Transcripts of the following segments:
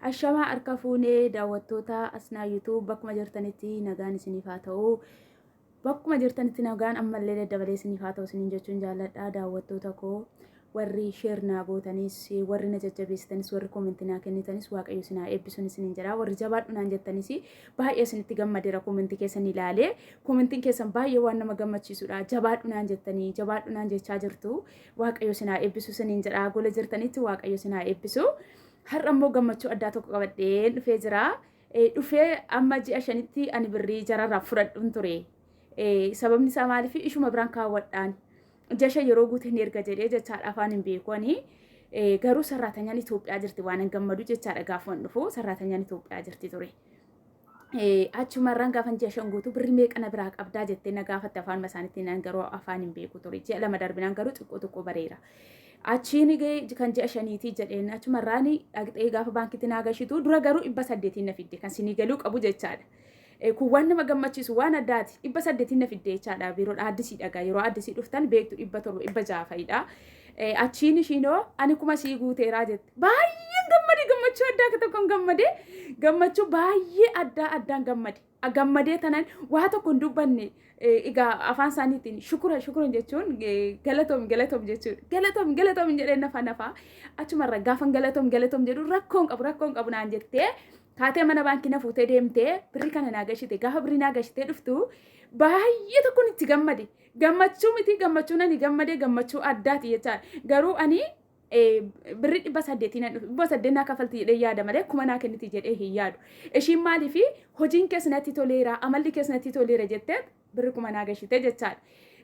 Ashamaa harka fuunee daawwattoota asnaa YouTube bakkuma jirtanitti nagaan isiniif haa ta'u. Bakkuma jirtanitti nagaan ammallee daddabalee isiniif haa ta'u isiniin jechuun jaalladha daawwattoota koo. Warri sheer naa gootanis, warri na jajjabeessitanis, warri koomentii naa kennitanis waaqayyo isin haa eebbisuun isiniin jedha. Warri jabaadhu naan jettanis baay'ee isinitti gammadeera koomentii keessan ilaalee. Koomentiin keessan baay'ee waan nama gammachiisudha. Jabaadhu naan jettanii, jabaadhu naan jechaa jirtu. Waaqayyo isin haa eebbisu isiniin jedha. Gola jirtanitti waaqayyo isin haa eebbisu. Har'a immoo gammachuu addaa tokko qabadhee dhufee jira. Dhufee amma ji'a shanitti ani birrii jararraa fudhadhuun ture. Sababni isaa maaliif ishuma biraan kaawwadhaan jasha yeroo guuteen erga jedhee jechaadha afaan hin beekoni. Garuu sarraatanyaan Itoophiyaa jirti waan hin gammadu jechaadha gaafa dhufu sarraatanyaan Itoophiyaa jirti ture. Achumarraan gaafa ji'a shan guutuu birrii meeqa na biraa qabdaa jettee na gaafatte afaan masaanitti naan garuu afaan hin beeku ture. Ji'a lama darbinaan garuu xiqqoo bareera. Achiin kan ji'a shaniitii jedheen achumarraan dhaqxee gaafa baankitti naa gashitu dura garuu 800 na fidde kan sinii galuu qabu jechaadha. Kun waan nama gammachiisu waan addaati 800 na fidde jechaadha biiroodha addisii dhagaa yeroo addisii dhuftan beektu 700 600 fa'idha. Achiin ishiinoo ani kuma sii guuteeraa jette baay'ee gammade gammachuu addaa tokkoon gammade gammachuu baay'ee addaan gammadee tanan waa tokko hin dubbanne egaa afaan isaaniitiin shukura jechuun galatoom jechuudha galatoom jedhee nafa achumarra gaafan galatoom jedhu rakkoon qabu naan jettee kaatee mana baankii na fuutee deemtee birrii kana naa gashite gaafa birrii naa gashitee dhuftu baay'ee tokkoon itti gammade gammachuu miti gammachuun ani gammade gammachuu addaati jechaadha garuu ani birrii 800 naa kafalti jedhee yaada malee kuma naa kenniti jedhee hin yaadu. Ishiin maaliifi hojiin keessatti toleera amalli keessatti toleera jettee birrii kuma naa gashite jechaadha.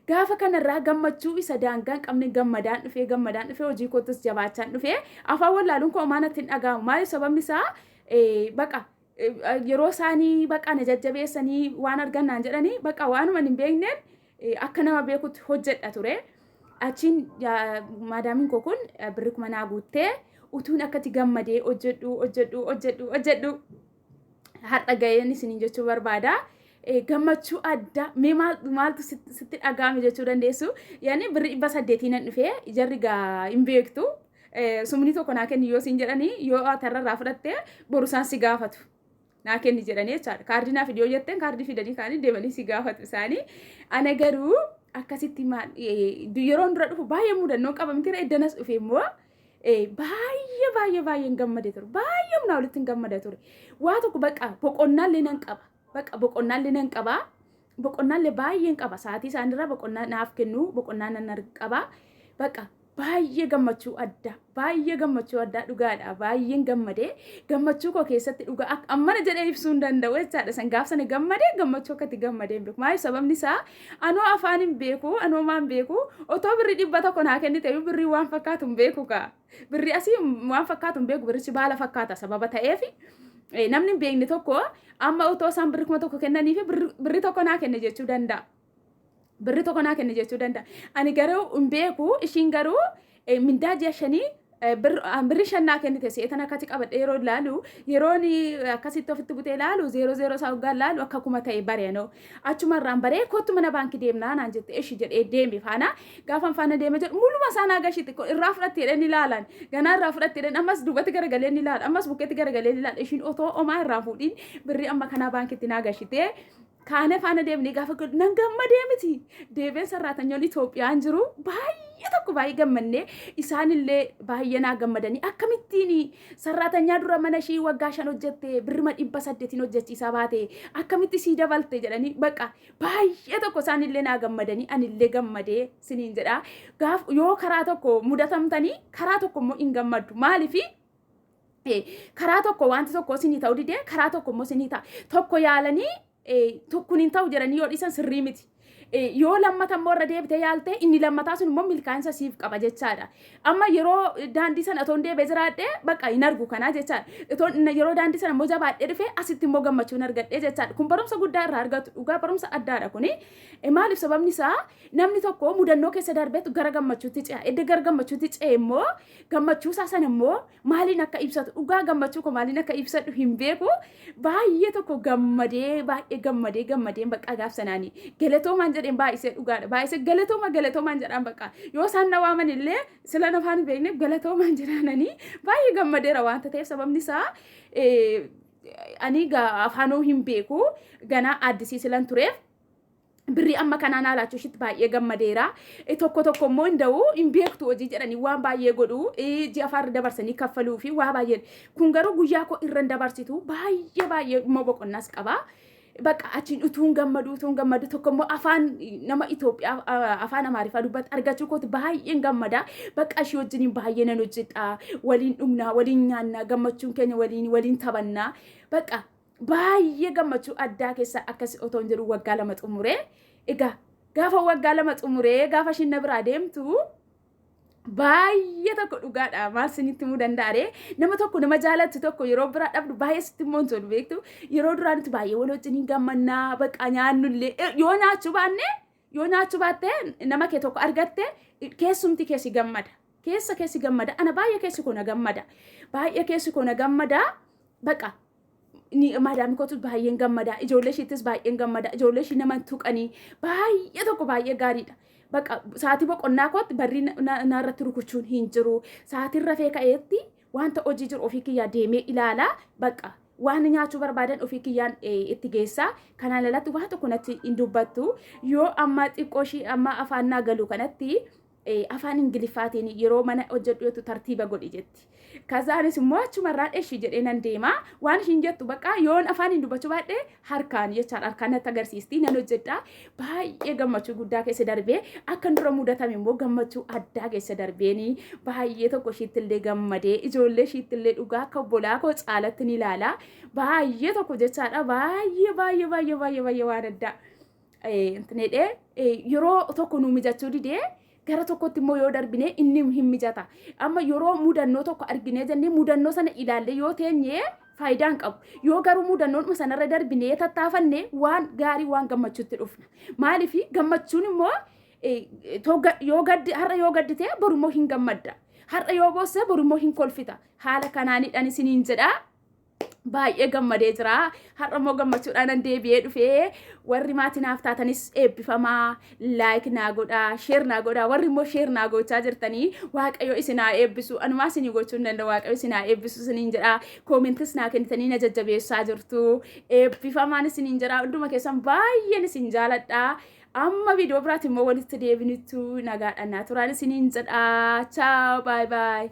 Gaafa kanarraa gammachuu isa daangaan qabne gammadaan dhufee hojii kootus jabaachaan dhufee afaan wallaaluun koo maanatti hin dhaga'amu maaliif sababni isaa baqa yeroo isaanii baqa na jajjabeessanii waan argannaan jedhanii baqa waanuma hin beekneen akka nama beekutti hojjedha ture. Achiin maadaamiin koo kun birrii kuma naa guuttee utuun akkatti gammadee hojjedhu har'a ga'een isiniin jechuu barbaada. Gammachuu addaa mee maaltu sitti dhaga'ame jechuu dandeessu yaani birrii 800 nan dhufee jarri gaa hin beektu sumni tokko naa kenni yoo siin jedhanii yoo atarrarraa fudhattee borusaan si gaafatu naa kenni jedhanii jechaadha. Kaardii naaf yoo jetteen kaardii fidanii kaanii deemanii si gaafatu isaanii. Ana garuu akkasitti yeroon dura dhufu baay'ee mudannoo qaba miti eddanas dhufe immoo baay'een gammade ture baay'ee humnaa walitti hin gammada ture waa tokko baqa boqonnaallee nan qaba boqonnaallee baay'een qaba sa'aatii isaanirraa boqonnaa naaf kennu boqonnaa nan qaba baqa baay'ee gammachuu addaa dhugaadha baay'een gammadee gammachuu koo keessatti dhugaa ammana jedhee ibsuu hin danda'u jechaadha san gaafsane gammadee gammachuu akkatti gammadee hin beeku maaliif sababni isaa anoo afaan hin beeku anoo maan beeku otoo birrii 100 naa kennite birrii waan fakkaatu hin beeku kaa birrii asii waan fakkaatu hin beeku birrichi baala fakkaata sababa ta'eef namni hin beekne tokko amma otoo isaan birrii 100 kennaniif birrii tokko naa kenne jechuu danda'a. Birrii tokko naa kenne jechuu danda'a. Ani garuu hin beeku ishiin garuu mindaa ji'a shanii birrii 5 naa kennite seetan akkatti qabadhe yeroo ilaalu yeroon akkasitti ofitti butee ilaalu 00 isaa hoggaan ilaalu akka kuma ta'e bareenoo achumarraan baree kottu mana baankii deemnaa naan jette ishi jedhee deeme faana gaafa faana deeme jedhu muluma isaa naa gashite irraa fudhatteedhaan ilaalan ganaa irraa fudhatteedhaan ammas duubatti garagaleen ilaalan ammas bukkeetti garagaleen ilaalan ishiin otoo omaa irraa fuudhiin birrii amma kanaa baankitti naa gashite. Kaane faana deemnee gaafa nan gammadee miti deebeen sarraatanyoon Itoophiyaan jiru baay'ee gammannee isaanillee baay'ee naa gammadanii akkamittiin sarraatanyaa dura mana ishii waggaa 5 hojjette birrima 800 hojjechiisaa baate akkamitti sii dabalte jedhanii baqa baay'ee tokko isaanillee naa gammadanii anillee gammadee siniin jedha gaaf yoo karaa tokko mudatamtanii karaa tokko immoo hin gammaddu maaliifi karaa tokko wanti tokko sinii ta'uu didee karaa tokko immoo sinii ta'a tokko yaalanii tokkun hin ta'u jedhanii yoo dhiisan sirrii miti. Yoo lammata immoo irra deebitee yaalte inni lammataa sun immoo milkaa'insa siif qaba jechaadha. Amma yeroo daandii sana otoon deebee jiraadhee baqa hin argu kanaa jechaadha. Yeroo daandii sana immoo jabaadhee dhufee asitti immoo gammachuun argadhee jechaadha. Kun barumsa guddaa irraa argatu dhugaa barumsa addaadha kuni. Maaliif sababni isaa namni tokko mudannoo keessa darbeetu gara gammachuutti ce'a. Edda gara gammachuutti ce'e immoo gammachuu isaa sana immoo maaliin akka ibsatu dhugaa gammachuu koo maaliin akka ibsatu hin beeku baay'ee tokko gammadee baqa gaaf sanaanii galatoomaan jedheen baay'isee dhugaadha baay'isee galatoomaan jedhaan bakka yoo isaan na waaman illee sila nafaan beekneef galatoomaan jedhaananii baay'ee gammadeera waanta ta'eef sababni isaa ani afaanoo hin beeku ganaa addisiisilan tureef birrii amma kanaan alaachuu shitti baay'ee gammadeera tokko immoo hinda'u hin beektu hojii jedhanii waan baay'ee godhu ji'a afaarra dabarsanii kaffaluu fi waa baay'ee kun garuu guyyaa koo irra dabarsitu baay'ee immoo boqonnaas qaba. Bakka achiin utuun gammadu tokko immoo afaan nama Itoophiyaa afaan Amaariffaa dubbatu argachuu kooti baay'een gammada bakka ishee wajjiniin baay'ee nan hojjedha waliin dhugnaa waliin nyaannaa gammachuun keenya waliin taphannaa bakka baay'ee gammachuu addaa keessa akkasii otoo hin jiru waggaa 2 xumuree egaa gaafa waggaa 2 xumuree gaafa shinna biraa deemtu baay'ee tokko dhugaadha maal sinitti himuu danda'are nama tokko nama jaalatu tokko yeroo bira dhabdu baay'ee sitti immoo hin tolu beektu yeroo duraanitti baay'ee wal wajjin gammannaa bakka nyaannullee yoo nyaachuu baatte nama kee tokko argatte keessumti keessi gammada ana baay'ee keessi koo na gammada bakka ni madam kootu baay'een gammada ijoollee ishiittis baay'een gammada ijoollee ishii nama tuqanii baay'ee tokko baay'ee gaariidha. Bakka sa'aatii boqonnaa kootti barri narratti rukuchuun hin jiru sa'aatiin rafee ka'eetti wanta hojii jiru ofii kiyyaa deemee ilaalaa bakka waan nyaachuu barbaadan ofii kiyyaan itti geessaa kanaan alatti waan tokko natti hin dubbattu yoo amma xiqqooshii amma afaan naa galu kanatti afaan ingiliffaatiin yeroo mana hojjedhu tartiiba godhi jetti. Kazaanis immoo achumarraan eshi jedhee nan deema waan ishiin jettu bakka yoon afaan hin dubbachuu baadhee harkaan jechaadha harkaan natti agarsiisti nan hojjedha baay'ee gammachuu guddaa keessa darbee akkan dura mudatame immoo gammachuu addaa keessa darbeeni baay'ee tokko ishiittillee gammadee ijoollee ishiittillee dhugaa akka obbolaa koo caalatti ni ilaala baay'ee tokko jechaadha baay'ee waan addaa intinedhee yeroo tokko nu mijachuu didee gara tokkotti immoo yoo darbine inni hin mijata amma yeroo mudannoo tokko arginee jennee mudannoo sana ilaalle yoo teenye faayidaan qabu yoo garuu mudannoon sanarra darbinee tattaafanne waan gaarii waan gammachuutti dhufna maaliif gammachuun immoo har'a yoo gaddite boru immoo hin gammadda har'a yoo boosse boru immoo hin kolfita haala kanaanidhaan isiniin jedha. Baay'ee gammadee jira har'a immoo gammachuudhaan deebi'ee dhufee warri maatinaaf taatanis eebbifamaa laayik naa godhaa sheer naa godhaa warri immoo sheer naa gochaa jirtanii waaqayyo isinaa eebbisu anumaa isinii gochuu hin danda'u waaqayyo isinaa eebbisu isiniin jedha koomentis naa kennitanii na jajjabeessaa jirtu eebbifamaan isiniin jedha hunduma keessan baay'een isin jaaladha amma viidiyoo biraatti immoo walitti deebinittu nagaadhaan naa turaan isiniin jedha ciao bye bye.